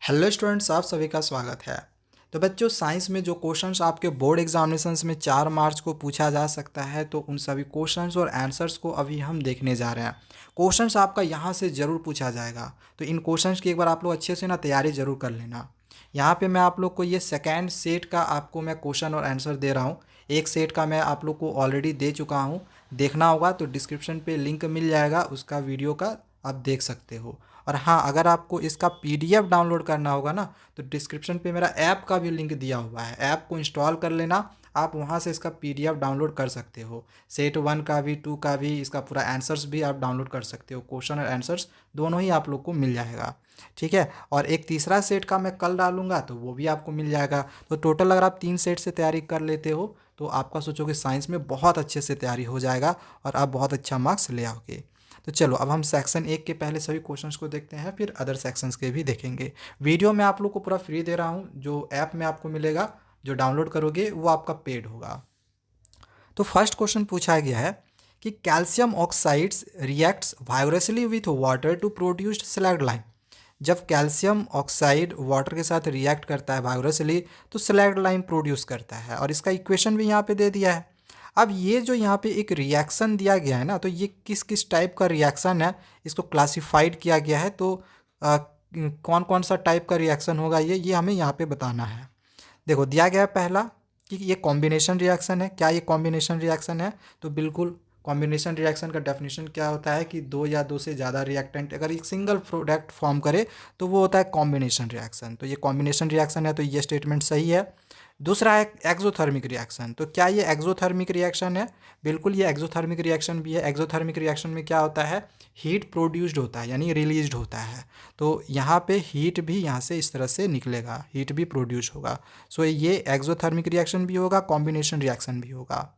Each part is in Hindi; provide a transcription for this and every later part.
हेलो स्टूडेंट्स, आप सभी का स्वागत है। तो बच्चों, साइंस में जो क्वेश्चंस आपके बोर्ड एग्जामिनेशंस में 4 मार्च को पूछा जा सकता है, तो उन सभी क्वेश्चंस और आंसर्स को अभी हम देखने जा रहे हैं। क्वेश्चंस आपका यहाँ से ज़रूर पूछा जाएगा, तो इन क्वेश्चंस की एक बार आप लोग अच्छे से ना तैयारी ज़रूर कर लेना। यहाँ पे मैं आप लोग को ये सेकेंड सेट का आपको मैं क्वेश्चन और आंसर दे रहा हूँ। एक सेट का मैं आप लोग को ऑलरेडी दे चुका हूँ। देखना होगा तो डिस्क्रिप्शन पे लिंक मिल जाएगा, उसका वीडियो का आप देख सकते हो। और हाँ, अगर आपको इसका पीडीएफ डाउनलोड करना होगा ना, तो डिस्क्रिप्शन पे मेरा ऐप का भी लिंक दिया हुआ है। ऐप को इंस्टॉल कर लेना, आप वहाँ से इसका पीडीएफ डाउनलोड कर सकते हो। सेट 1 का भी, 2 का भी, इसका पूरा आंसर्स भी आप डाउनलोड कर सकते हो। क्वेश्चन और आंसर्स दोनों ही आप लोग को मिल जाएगा, ठीक है। और एक तीसरा सेट का मैं कल डालूंगा, तो वो भी आपको मिल जाएगा। तो टोटल अगर आप 3 सेट से तैयारी कर लेते हो, तो आपका सोचो कि साइंस में बहुत अच्छे से तैयारी हो जाएगा और आप बहुत अच्छा मार्क्स ले आओगे। तो चलो, अब हम सेक्शन 1 के पहले सभी क्वेश्चंस को देखते हैं, फिर अदर सेक्शंस के भी देखेंगे। वीडियो मैं आप लोग को पूरा फ्री दे रहा हूँ। जो ऐप में आपको मिलेगा, जो डाउनलोड करोगे, वो आपका पेड होगा। तो फर्स्ट क्वेश्चन पूछा गया है कि calcium oxides reacts vigorously with water to produce slaked lime. जब कैल्शियम ऑक्साइड वाटर के साथ रिएक्ट करता है वाइब्रेसली, तो स्लैगलाइन प्रोड्यूस करता है। और इसका इक्वेशन भी यहाँ पे दे दिया है। अब ये जो यहाँ पे एक रिएक्शन दिया गया है ना, तो ये किस किस टाइप का रिएक्शन है, इसको क्लासिफाइड किया गया है। तो कौन कौन सा टाइप का रिएक्शन होगा ये हमें यहाँ पे बताना है। देखो, दिया गया है पहला कि ये कॉम्बिनेशन रिएक्शन है। क्या ये कॉम्बिनेशन रिएक्शन है? तो बिल्कुल। कॉम्बिनेशन रिएक्शन का डेफिनेशन क्या होता है कि दो या दो से ज़्यादा रिएक्टेंट अगर एक सिंगल प्रोडक्ट फॉर्म करे, तो वो होता है कॉम्बिनेशन रिएक्शन। तो ये कॉम्बिनेशन रिएक्शन है, तो ये स्टेटमेंट सही है। दूसरा है एक्सोथर्मिक रिएक्शन। तो क्या ये एक्सोथर्मिक रिएक्शन है? बिल्कुल, ये एक्सोथर्मिक रिएक्शन भी है। एक्सोथर्मिक रिएक्शन में क्या होता है, हीट प्रोड्यूस्ड होता है, यानी रिलीज्ड होता है। तो यहाँ पे हीट भी यहाँ से इस तरह से निकलेगा, हीट भी प्रोड्यूस होगा। सो ये एक्सोथर्मिक रिएक्शन भी होगा, कॉम्बिनेशन रिएक्शन भी होगा।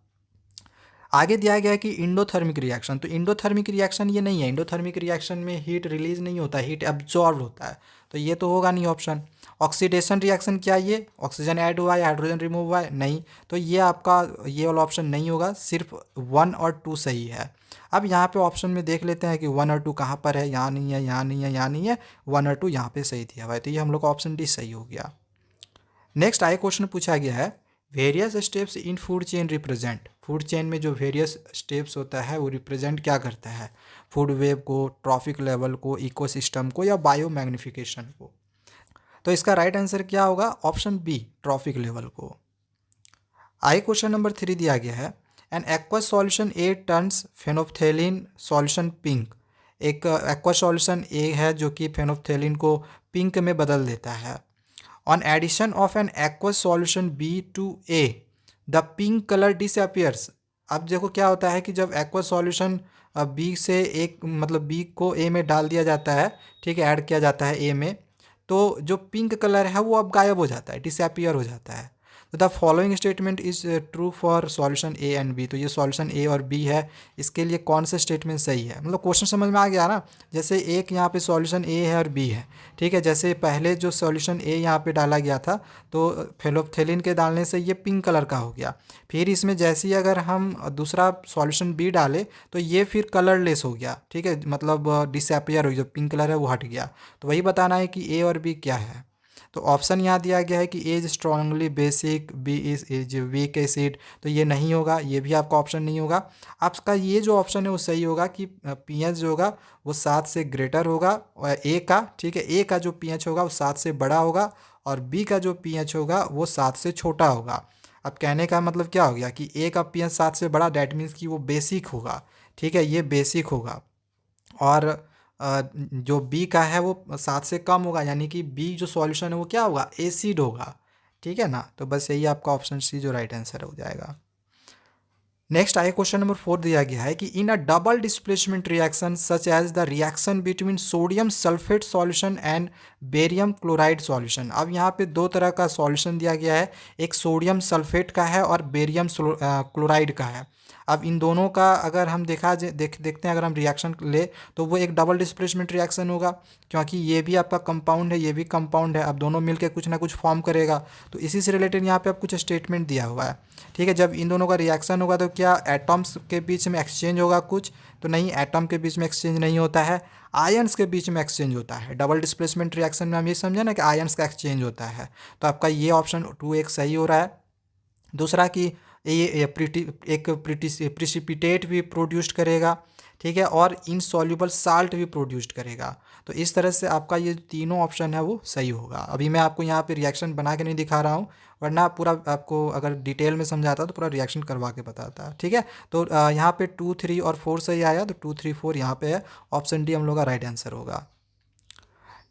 आगे दिया गया है कि इंडोथर्मिक रिएक्शन। तो इंडोथर्मिक रिएक्शन ये नहीं है। इंडोथर्मिक रिएक्शन में हीट रिलीज नहीं होता, हीट एब्जॉर्ब होता है। तो ये तो होगा नहीं ऑप्शन। ऑक्सीडेशन रिएक्शन क्या है? ये ऑक्सीजन ऐड हुआ है, हाइड्रोजन रिमूव हुआ है? नहीं। तो ये आपका ये वाला ऑप्शन नहीं होगा, सिर्फ 1 और 2 सही है। अब यहाँ पे ऑप्शन में देख लेते हैं कि 1 और 2 कहाँ पर है। यहाँ नहीं है, यहाँ नहीं है, यहाँ नहीं है। 1 और 2 यहाँ पे सही दिया हुआ है, तो ये हम लोग का ऑप्शन डी सही हो गया। नेक्स्ट आगे क्वेश्चन पूछा गया है, various steps in food chain represent. Food chain में जो वेरियस स्टेप्स होता है वो रिप्रेजेंट क्या करता है? फूड वेब को, ट्रॉफिक लेवल को, इकोसिस्टम को, या बायो मैग्निफिकेशन को? तो इसका राइट आंसर क्या होगा? ऑप्शन बी, ट्रॉफिक लेवल को। आगे क्वेश्चन नंबर 3 दिया गया है, an aqua solution A turns phenolphthalein solution pink. एक एक्वा सॉल्यूशन ए है जो कि फेनोफ्थेलिन को पिंक में बदल देता है। On addition of an aqueous solution B to A, the pink color disappears। अब देखो क्या होता है कि जब aqueous solution B से एक मतलब B को A में डाल दिया जाता है, ठीक है, ऐड किया जाता है A में, तो जो पिंक कलर है वो अब गायब हो जाता है, डिसअपियर हो जाता है। तो the following statement is true for solution A and B. तो ये सॉल्यूशन ए और बी है, इसके लिए कौन सा स्टेटमेंट सही है? मतलब क्वेश्चन समझ में आ गया ना। जैसे एक यहाँ पे सॉल्यूशन ए है और बी है, ठीक है। जैसे पहले जो सॉल्यूशन ए यहाँ पे डाला गया था, तो फेनोफ्थेलिन के डालने से ये पिंक कलर का हो गया। फिर इसमें जैसे ही अगर हम दूसरा सॉल्यूशन बी डाले, तो ये फिर कलरलेस हो गया, ठीक है, मतलब डिसअपियर हो गया, जो पिंक कलर है वो हट गया। तो वही बताना है कि ए और बी क्या है। तो ऑप्शन यहाँ दिया गया है कि A is strongly basic, B is weak acid. तो ये नहीं होगा, ये भी आपका ऑप्शन नहीं होगा। आपका ये जो ऑप्शन है वो सही होगा कि पीएच जो होगा वो 7 से ग्रेटर होगा और ए का, ठीक है, ए का जो पीएच होगा वो 7 से बड़ा होगा और बी का जो पीएच होगा वो 7 से छोटा होगा। अब कहने का मतलब क्या हो गया कि ए का पीएच 7 से बड़ा, डैट मीन्स कि वो बेसिक होगा, ठीक है, ये बेसिक होगा। और जो बी का है वो 7 से कम होगा, यानी कि बी जो सॉल्यूशन है वो क्या होगा? एसिड होगा, ठीक है ना। तो बस यही आपका ऑप्शन सी जो राइट आंसर हो जाएगा। नेक्स्ट आगे क्वेश्चन नंबर 4 दिया गया है कि in a double displacement reaction such as the reaction between sodium sulphate solution and barium chloride solution. अब यहाँ पे दो तरह का सॉल्यूशन दिया गया है, एक सोडियम सल्फेट का है और बेरियम क्लोराइड का है। अब इन दोनों का अगर हम देखते हैं, अगर हम रिएक्शन ले तो वो एक डबल डिस्प्लेसमेंट रिएक्शन होगा, क्योंकि ये भी आपका कंपाउंड है, ये भी कंपाउंड है। अब दोनों मिलकर कुछ ना कुछ फॉर्म करेगा। तो इसी से रिलेटेड यहाँ पे आप कुछ स्टेटमेंट दिया हुआ है, ठीक है। जब इन दोनों का रिएक्शन होगा तो क्या एटम्स के बीच में एक्सचेंज होगा कुछ? तो नहीं, एटम के बीच में एक्सचेंज नहीं होता है, आयन्स के बीच में एक्सचेंज होता है। डबल डिस्प्लेसमेंट रिएक्शन में हम ये समझे ना कि आयन्स का एक्सचेंज होता है। तो आपका ये ऑप्शन 2 एक सही हो रहा है। दूसरा कि ये प्रिसिपिटेट भी प्रोड्यूस्ड करेगा, ठीक है, और इनसॉल्युबल साल्ट भी प्रोड्यूस्ड करेगा। तो इस तरह से आपका ये तीनों ऑप्शन है वो सही होगा। अभी मैं आपको यहाँ पे रिएक्शन बना के नहीं दिखा रहा हूँ, वरना पूरा आपको अगर डिटेल में समझाता तो पूरा रिएक्शन करवा के बताता, ठीक है। तो यहाँ पे 2, 3 और 4 सही आया, तो 2, 3, 4 यहाँ पे है। ऑप्शन डी हम लोग का राइट आंसर होगा।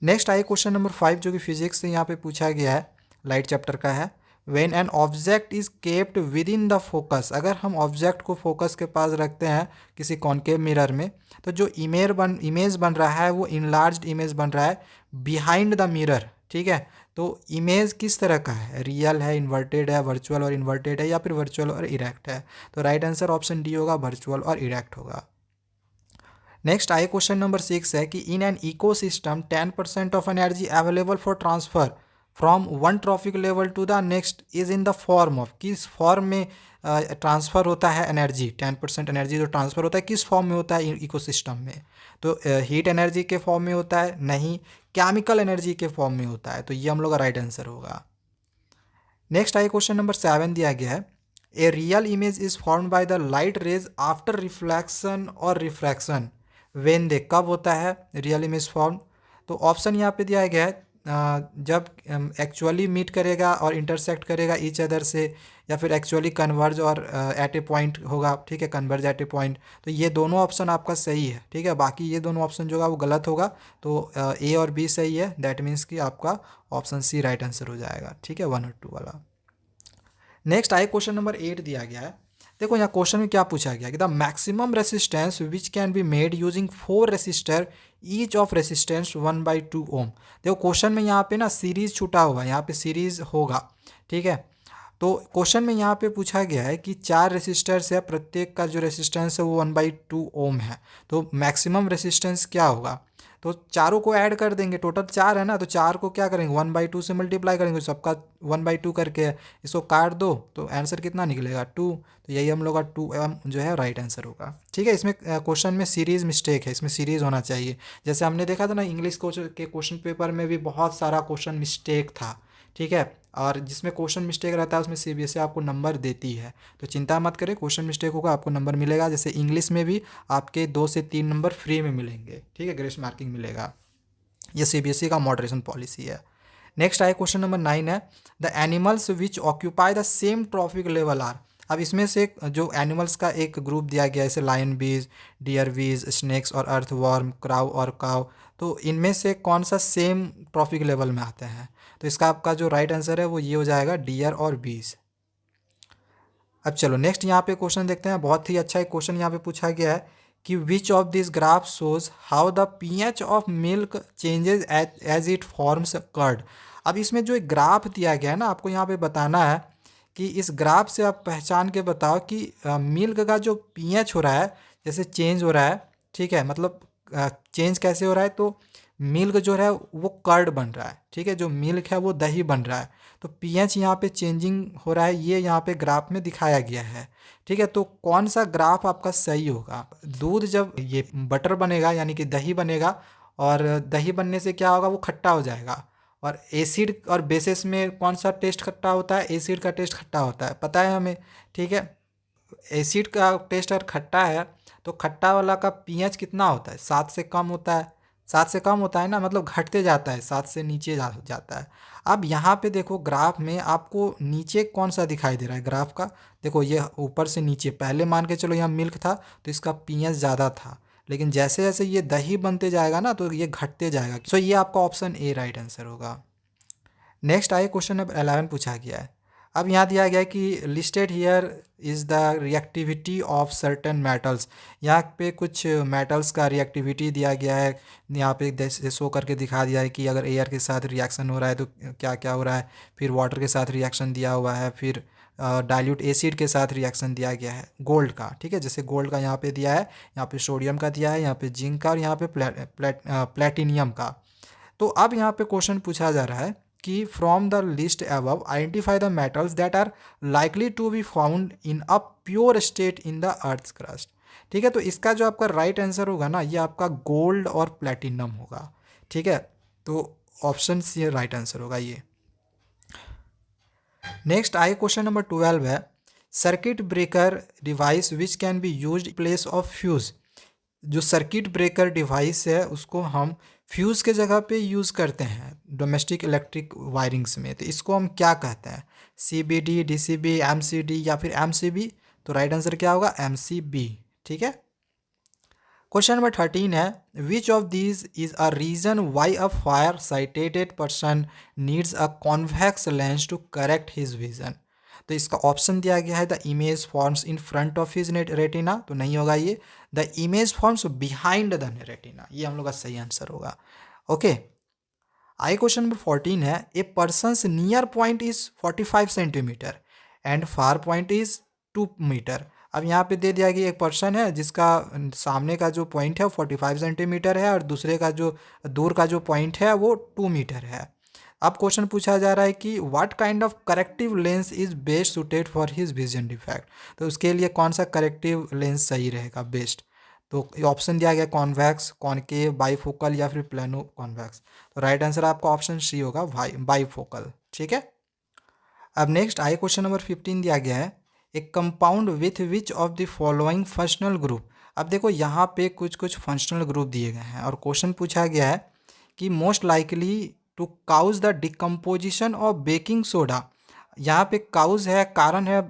नेक्स्ट आइए क्वेश्चन नंबर 5, जो कि फिजिक्स से यहाँ पे पूछा गया है, लाइट चैप्टर का है। When an object is kept with in the focus, अगर हम ऑब्जेक्ट को फोकस के पास रखते हैं किसी कॉनकेव मिरर में, तो जो इमेज बन रहा है वो इनलार्ज्ड इमेज बन रहा है बिहाइंड द मिरर, ठीक है। तो इमेज किस तरह का है? रियल है, इन्वर्टेड है, वर्चुअल और इन्वर्टेड है, या फिर वर्चुअल और इरेक्ट है? तो राइट आंसर ऑप्शन डी होगा, वर्चुअल और इरेक्ट होगा। नेक्स्ट आए क्वेश्चन नंबर 6 है कि in an ecosystem 10% of energy available for transfer from one trophic level to the next is in the form of, किस फॉर्म में ट्रांसफ़र होता है एनर्जी? 10% एनर्जी जो ट्रांसफ़र होता है किस फॉर्म में होता है इकोसिस्टम में? तो हीट एनर्जी के फॉर्म में होता है? नहीं, केमिकल एनर्जी के फॉर्म में होता है। तो ये हम लोग का राइट आंसर होगा। नेक्स्ट आइए क्वेश्चन नंबर 7 दिया गया है, a real image is form by the light rays after reflection और रिफ्रैक्शन वेन दे, कब होता है रियल इमेज फॉर्म? तो ऑप्शन यहाँ पे दिया गया है जब एक्चुअली मीट करेगा और इंटरसेक्ट करेगा ईच अदर से, या फिर एक्चुअली कन्वर्ज और एट ए पॉइंट होगा, ठीक है, कन्वर्ज एट ए पॉइंट। तो ये दोनों ऑप्शन आपका सही है, ठीक है। बाकी ये दोनों ऑप्शन जो होगा वो गलत होगा। तो ए और बी सही है, दैट मीन्स कि आपका ऑप्शन सी राइट आंसर हो जाएगा, ठीक है, 1 और 2 वाला। नेक्स्ट आए क्वेश्चन नंबर 8 दिया गया है। देखो यहाँ क्वेश्चन में क्या पूछा गया कि the maximum resistance which can be made using 4 resistor each of resistance 1/2 ओम। देखो क्वेश्चन में यहाँ पे ना सीरीज छूटा हुआ है, यहाँ पे सीरीज होगा, ठीक है। तो क्वेश्चन में यहाँ पे पूछा गया है कि 4 रेसिस्टर्स है, प्रत्येक का जो रेसिस्टेंस है वो 1/2 ओम है। तो मैक्सिमम रेसिस्टेंस क्या होगा? तो चारों को ऐड कर देंगे, टोटल 4 है ना, तो 4 को क्या करेंगे 1/2 से मल्टीप्लाई करेंगे, सबका 1/2 करके इसको काट दो तो आंसर कितना निकलेगा 2। तो यही हम लोग का 2 जो है राइट आंसर होगा, ठीक है। इसमें क्वेश्चन में सीरीज मिस्टेक है, इसमें सीरीज होना चाहिए। जैसे हमने देखा था ना इंग्लिश के क्वेश्चन पेपर में भी बहुत सारा क्वेश्चन मिस्टेक था, ठीक है। और जिसमें क्वेश्चन मिस्टेक रहता है उसमें सीबीएसई आपको नंबर देती है, तो चिंता मत करें, क्वेश्चन मिस्टेक होगा आपको नंबर मिलेगा। जैसे इंग्लिश में भी आपके 2 से 3 नंबर फ्री में मिलेंगे, ठीक है, ग्रेस मार्किंग मिलेगा। ये सीबीएसई का मॉडरेशन पॉलिसी है। नेक्स्ट आए क्वेश्चन नंबर 9 है, the animals which occupy the same trophic level are. अब इसमें से जो एनिमल्स का एक ग्रुप दिया गया है, जैसे लायन बीज, डियर बीज, स्नेक्स और अर्थवर्म, क्राउ और काव, तो इनमें से कौन सा सेम ट्रॉफिक लेवल में आते हैं? तो इसका आपका जो राइट आंसर है वो ये हो जाएगा, डियर और बीज। अब चलो नेक्स्ट यहाँ पे क्वेश्चन देखते हैं। बहुत ही अच्छा एक क्वेश्चन यहाँ पे पूछा गया है कि which of this graph shows how the pH of milk changes as it forms curd. अब इसमें जो एक ग्राफ दिया गया है ना, आपको यहाँ पे बताना है कि इस ग्राफ से आप पहचान के बताओ कि मिल्क का जो पीएच हो रहा है, जैसे चेंज हो रहा है, ठीक है, मतलब चेंज कैसे हो रहा है? तो मिल्क जो है वो कर्ड बन रहा है, ठीक है, जो मिल्क है वो दही बन रहा है। तो पीएच यहाँ पे चेंजिंग हो रहा है, ये यहाँ पे ग्राफ में दिखाया गया है, ठीक है। तो कौन सा ग्राफ आपका सही होगा? दूध जब ये बटर बनेगा यानी कि दही बनेगा, और दही बनने से क्या होगा, वो खट्टा हो जाएगा। और एसिड और बेसिस में कौन सा टेस्ट खट्टा होता है? एसिड का टेस्ट खट्टा होता है, पता है हमें, ठीक है। एसिड का टेस्ट अगर खट्टा है तो खट्टा वाला का पीएच कितना होता है? 7 से कम होता है, 7 से कम होता है ना, मतलब घटते जाता है, 7 से नीचे जाता है। अब यहाँ पे देखो ग्राफ में आपको नीचे कौन सा दिखाई दे रहा है ग्राफ का? देखो ये ऊपर से नीचे, पहले मान के चलो यहाँ मिल्क था तो इसका पीएच ज़्यादा था, लेकिन जैसे जैसे ये दही बनते जाएगा ना तो ये घटते जाएगा। सो ये आपका ऑप्शन ए राइट आंसर होगा। नेक्स्ट आइए क्वेश्चन नंबर 11 पूछा गया है। अब यहाँ दिया गया है कि listed here is the reactivity of certain metals. यहाँ पे कुछ मेटल्स का रिएक्टिविटी दिया गया है, यहाँ पे जैसे शो करके दिखा दिया है कि अगर एयर के साथ रिएक्शन हो रहा है तो क्या क्या हो रहा है, फिर वाटर के साथ रिएक्शन दिया हुआ है, फिर डाइल्यूट एसिड के साथ रिएक्शन दिया गया है गोल्ड का, ठीक है। जैसे गोल्ड का यहाँ पे दिया है, यहाँ पे सोडियम का दिया है, यहाँ पे जिंक का और यहाँ पे प्लेटिनियम का। तो अब यहाँ पे क्वेश्चन पूछा जा रहा है कि from the list above identify the metals that are likely to be found in a pure state in the earth crust, ठीक है। तो इसका जो आपका राइट आंसर होगा ना, ये आपका गोल्ड और प्लेटिनम होगा, ठीक है। तो ऑप्शन सी राइट आंसर होगा ये। नेक्स्ट आए क्वेश्चन नंबर 12 है, circuit breaker device which can be use place of fuse. जो सर्किट ब्रेकर डिवाइस है उसको हम फ्यूज़ के जगह पे यूज़ करते हैं डोमेस्टिक इलेक्ट्रिक वायरिंग्स में, तो इसको हम क्या कहते हैं, CBD, DCB, MCD या फिर MCB। तो राइट आंसर क्या होगा, MCB, ठीक है। क्वेश्चन नंबर 13 है, which of these is a reason why a far sighted person needs a convex lens to correct his vision. तो इसका ऑप्शन दिया गया है, the image forms in front of his retina, तो नहीं होगा ये, the image forms behind the retina, ये हम लोग का सही आंसर होगा। ओके, आई क्वेश्चन नंबर 14 है, A person's near point is 45 centimetre and far point is 2 metre. अब यहाँ पे दे दिया कि एक पर्सन है जिसका सामने का जो पॉइंट है वो 45 सेंटीमीटर है और दूसरे का जो दूर का जो पॉइंट है वो 2 मीटर है। अब क्वेश्चन पूछा जा रहा है कि what kind of corrective lens is best suited for his vision defect. तो उसके लिए कौन सा करेक्टिव लेंस सही रहेगा बेस्ट। तो ऑप्शन दिया गया कॉन्वेक्स, कॉनकेव, बाईफोकल या फिर प्लेनो कॉन्वेक्स। तो राइट आंसर आपका ऑप्शन सी होगा बाईफोकल, ठीक है। अब नेक्स्ट आई क्वेश्चन नंबर 15 दिया गया है, ए compound with which of the following functional group. अब देखो यहाँ पे कुछ कुछ फंक्शनल ग्रुप दिए गए हैं और क्वेश्चन पूछा गया है कि most likely to cause the decomposition of baking soda. यहाँ पे काउज है, कारण है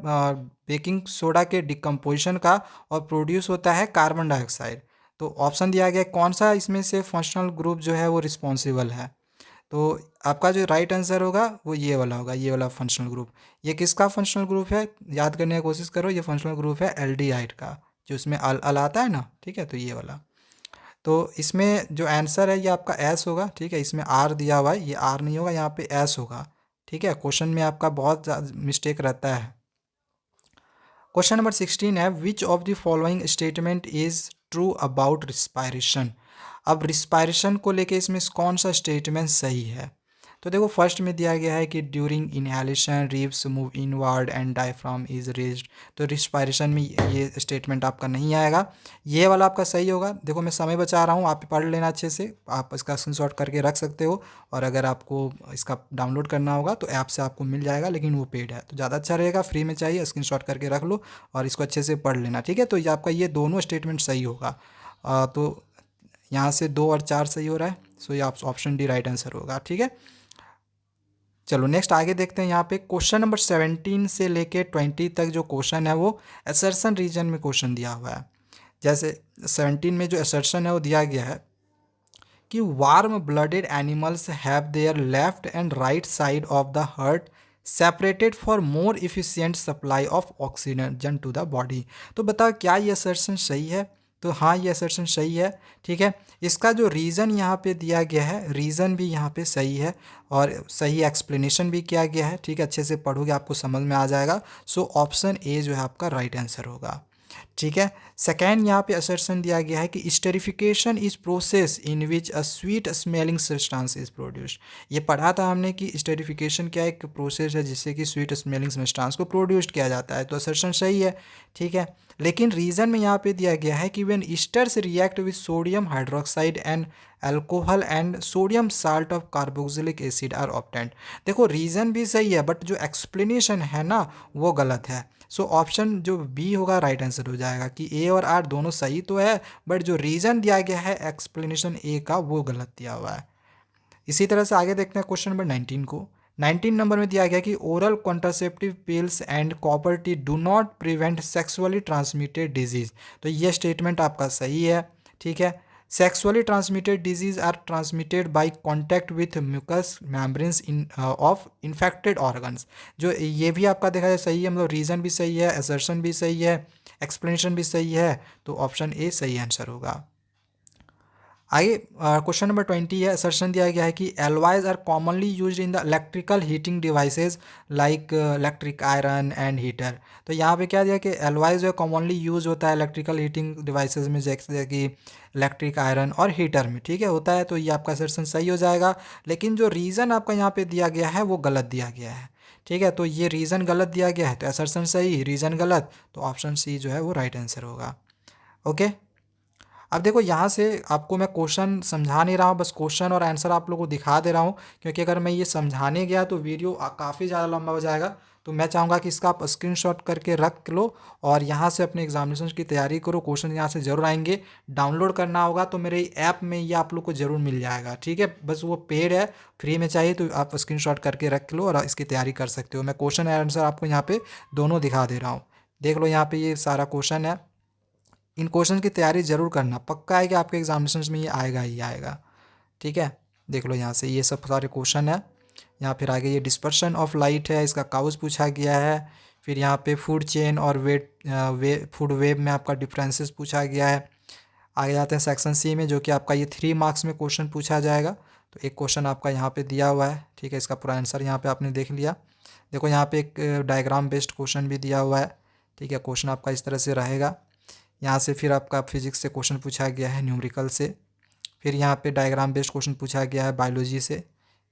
बेकिंग सोडा के डिकम्पोजिशन का और प्रोड्यूस होता है कार्बन डाइऑक्साइड। तो ऑप्शन दिया गया कौन सा इसमें से फंक्शनल ग्रुप जो है वो रिस्पॉन्सिबल है। तो आपका जो राइट आंसर होगा वो ये वाला होगा, ये वाला फंक्शनल ग्रुप। ये किसका फंक्शनल ग्रुप है, याद करने की कोशिश करो, ये फंक्शनल ग्रुप है एल्डिहाइड का, जो इसमें अल आता है ना, ठीक है। तो ये वाला, तो इसमें जो आंसर है ये आपका एस होगा, ठीक है। इसमें आर दिया हुआ है, ये आर नहीं होगा, यहाँ पे एस होगा, ठीक है। क्वेश्चन में आपका बहुत मिस्टेक रहता है। क्वेश्चन नंबर 16 है, which of the following statement is true about respiration. अब रिस्पायरेशन को लेके इसमें कौन सा स्टेटमेंट सही है। तो देखो फर्स्ट में दिया गया है कि during inhalation ribs move inward and diaphragm is raised. तो रिस्पायरेशन में ये स्टेटमेंट आपका नहीं आएगा, ये वाला आपका सही होगा। देखो मैं समय बचा रहा हूँ, आप पढ़ लेना अच्छे से, आप इसका स्क्रीनशॉट करके रख सकते हो और अगर आपको इसका डाउनलोड करना होगा तो ऐप से आपको मिल जाएगा, लेकिन वो पेड है तो ज़्यादा अच्छा रहेगा। फ्री में चाहिए स्क्रीनशॉट करके रख लो और इसको अच्छे से पढ़ लेना, ठीक है। तो ये आपका ये दोनों स्टेटमेंट सही होगा। तो यहाँ से 2 और 4 सही हो रहा है, सो ये ऑप्शन डी राइट आंसर होगा, ठीक है। चलो नेक्स्ट आगे देखते हैं। यहाँ पे क्वेश्चन नंबर 17 से लेके 20 तक जो क्वेश्चन है वो असर्शन रीजन में क्वेश्चन दिया हुआ है। जैसे 17 में जो असर्शन है वो दिया गया है कि warm blooded animals have their left and right side of the heart separated for more efficient supply of oxygen to the body. तो बताओ क्या ये असर्शन सही है। तो हाँ, ये असर्शन सही है, ठीक है। इसका जो रीज़न यहाँ पे दिया गया है, रीज़न भी यहाँ पे सही है और सही एक्सप्लेनेशन भी किया गया है, ठीक है। अच्छे से पढ़ोगे आपको समझ में आ जाएगा। सो ऑप्शन ए जो है आपका राइट आंसर होगा, ठीक है। सेकेंड यहाँ पे असर्शन दिया गया है कि esterification is process in which a sweet smelling substance is produced. ये पढ़ा था हमने कि स्टेरिफिकेशन क्या एक प्रोसेस है जिससे कि स्वीट स्मेलिंग सब्सटेंस को प्रोड्यूस्ड किया जाता है। तो असर्शन सही है, ठीक है। लेकिन रीज़न में यहाँ पे दिया गया है कि when esters react with sodium hydroxide and alcohol and sodium salt of carboxylic acid are obtained. देखो रीज़न भी सही है बट जो एक्सप्लेनेशन है ना वो गलत है। सो ऑप्शन जो बी होगा राइट आंसर हो जाएगा कि ए और आर दोनों सही तो है बट जो रीज़न दिया गया है एक्सप्लेनेशन ए का वो गलत दिया हुआ है। इसी तरह से आगे देखते हैं क्वेश्चन नंबर 19 को। 19 नंबर में दिया गया कि oral contraceptive pills and copper T do not prevent sexually transmitted disease. तो ये स्टेटमेंट आपका सही है, ठीक है। Sexually transmitted disease are transmitted by contact with mucus membranes in of infected organs. जो ये भी आपका देखा जाए सही है, मतलब रीज़न भी सही है, असर्शन भी सही है, एक्सप्लेनेशन भी सही है। तो ऑप्शन ए सही आंसर होगा। आगे क्वेश्चन नंबर 20 है। असर्शन दिया गया है कि alloys are commonly used in the electrical heating devices like electric iron and heater. तो यहाँ पे क्या दिया कि एलवाइज जो है कॉमनली यूज होता है इलेक्ट्रिकल हीटिंग डिवाइसेस में, जैसे कि इलेक्ट्रिक आयरन और हीटर में, ठीक है, होता है। तो ये आपका असर्शन सही हो जाएगा। लेकिन जो रीज़न आपका यहाँ पे दिया गया है वो गलत दिया गया है, ठीक है। तो ये रीज़न गलत दिया गया है, तो असर्शन सही, रीज़न गलत, तो ऑप्शन सी जो है वो राइट आंसर होगा। ओके। अब देखो यहाँ से आपको मैं क्वेश्चन समझा नहीं रहा हूँ, बस क्वेश्चन और आंसर आप लोगों को दिखा दे रहा हूँ, क्योंकि अगर मैं ये समझाने गया तो वीडियो काफ़ी ज़्यादा लंबा हो जाएगा। तो मैं चाहूँगा कि इसका आप स्क्रीनशॉट करके रख लो और यहाँ से अपने एग्जामिनेशन की तैयारी करो। क्वेश्चन यहाँ से ज़रूर आएंगे। डाउनलोड करना होगा तो मेरे ऐप में ये आप लोग को ज़रूर मिल जाएगा, ठीक है। बस वो पेड है, फ्री में चाहिए तो आप स्क्रीनशॉट करके रख लो और इसकी तैयारी कर सकते हो। मैं क्वेश्चन और आंसर आपको यहाँ पे दोनों दिखा दे रहा हूँ। देख लो यहाँ पे ये सारा क्वेश्चन है। इन क्वेश्चन की तैयारी ज़रूर करना, पक्का है कि आपके एग्जामिनेशन में ये आएगा ही आएगा, ठीक है। देख लो यहाँ से ये सब सारे क्वेश्चन है। यहाँ फिर आगे ये डिस्पर्शन ऑफ लाइट है, इसका काउज पूछा गया है। फिर यहाँ पे फूड चेन और फूड वेब में आपका डिफरेंसेस पूछा गया है। आगे जाते हैं सेक्शन सी में, जो कि आपका ये 3 मार्क्स में क्वेश्चन पूछा जाएगा। तो एक क्वेश्चन आपका यहाँ पे दिया हुआ है, ठीक है, इसका पूरा आंसर यहाँ पे आपने देख लिया। देखो यहाँ पे एक डायग्राम बेस्ड क्वेश्चन भी दिया हुआ है, ठीक है। क्वेश्चन आपका इस तरह से रहेगा। यहाँ से फिर आपका फिजिक्स से क्वेश्चन पूछा गया है, न्यूमेरिकल से। फिर यहाँ पे डायग्राम बेस्ड क्वेश्चन पूछा गया है बायोलॉजी से,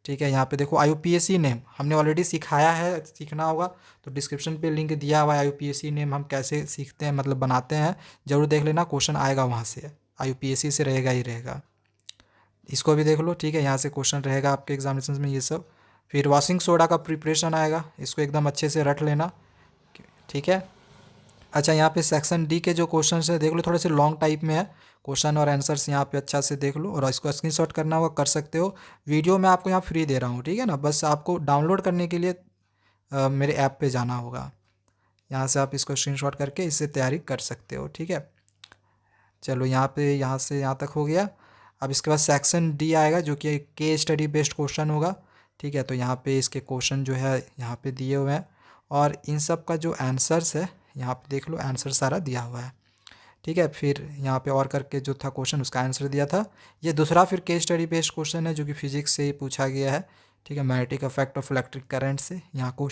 ठीक है। यहाँ पे देखो IUPAC नेम हमने ऑलरेडी सिखाया है, सीखना होगा तो डिस्क्रिप्शन पे लिंक दिया हुआ है। IUPAC नेम हम कैसे सीखते हैं, मतलब बनाते हैं, ज़रूर देख लेना, क्वेश्चन आएगा वहाँ से, IUPAC से रहेगा ही रहेगा। इसको भी देख लो, ठीक है। यहाँ से क्वेश्चन रहेगा आपके एग्जामिनेशन में ये सब। फिर वॉशिंग सोडा का प्रिपरेशन आएगा, इसको एकदम अच्छे से रट लेना, ठीक है। अच्छा, यहाँ पे सेक्शन डी के जो क्वेश्चन है देख लो, थोड़े से लॉन्ग टाइप में है क्वेश्चन और आंसर्स, यहाँ पे अच्छा से देख लो और इसको स्क्रीनशॉट करना होगा, कर सकते हो। वीडियो मैं आपको यहाँ फ्री दे रहा हूँ, ठीक है ना। बस आपको डाउनलोड करने के लिए मेरे ऐप पे जाना होगा। यहाँ से आप इसको स्क्रीनशॉट करके इससे तैयारी कर सकते हो, ठीक है। चलो यहाँ पे यहाँ से यहाँ तक हो गया। अब इसके बाद सेक्शन डी आएगा, जो कि के स्टडी बेस्ड क्वेश्चन होगा, ठीक है। तो यहाँ पे इसके क्वेश्चन जो है यहाँ पे दिए हुए हैं और इन सब का जो आंसर्स है यहाँ पे देख लो, आंसर सारा दिया हुआ है, ठीक है। फिर यहाँ पे और करके जो था क्वेश्चन उसका आंसर दिया था। ये दूसरा फिर केस स्टडी बेस्ड क्वेश्चन है, जो कि फिजिक्स से ही पूछा गया है, ठीक है। Magnetic effect of electric current से यहाँ को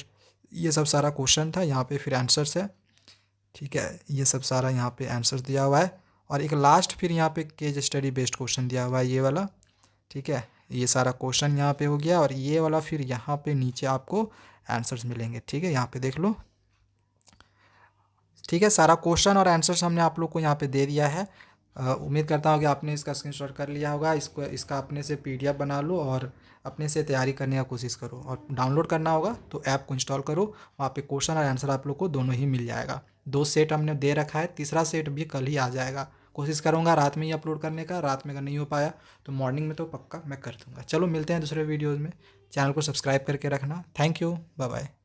ये सब सारा क्वेश्चन था, यहाँ पे फिर आंसर्स है, ठीक है। ये सब सारा यहाँ पे आंसर दिया हुआ है और एक लास्ट फिर यहाँ पे केस स्टडी बेस्ड क्वेश्चन दिया हुआ है, ये वाला, ठीक है। ये सारा क्वेश्चन यहाँ पे हो गया और ये वाला फिर यहाँ पे नीचे आपको आंसर्स मिलेंगे, ठीक है। यहाँ पे देख लो, ठीक है। सारा क्वेश्चन और आंसर्स हमने आप लोग को यहाँ पे दे दिया है। उम्मीद करता हूँ कि आपने इसका स्क्रीनशॉट कर लिया होगा। इसका अपने से PDF बना लो और अपने से तैयारी करने का कोशिश करो और डाउनलोड करना होगा तो ऐप को इंस्टॉल करो, वहाँ पे क्वेश्चन और आंसर आप लोग को दोनों ही मिल जाएगा। 2 सेट हमने दे रखा है, तीसरा सेट भी कल ही आ जाएगा। कोशिश करूँगा रात में ही अपलोड करने का, रात में अगर नहीं हो पाया तो मॉर्निंग में तो पक्का मैं कर दूँगा। चलो मिलते हैं दूसरे वीडियोज़ में, चैनल को सब्सक्राइब करके रखना। Thank you, bye bye.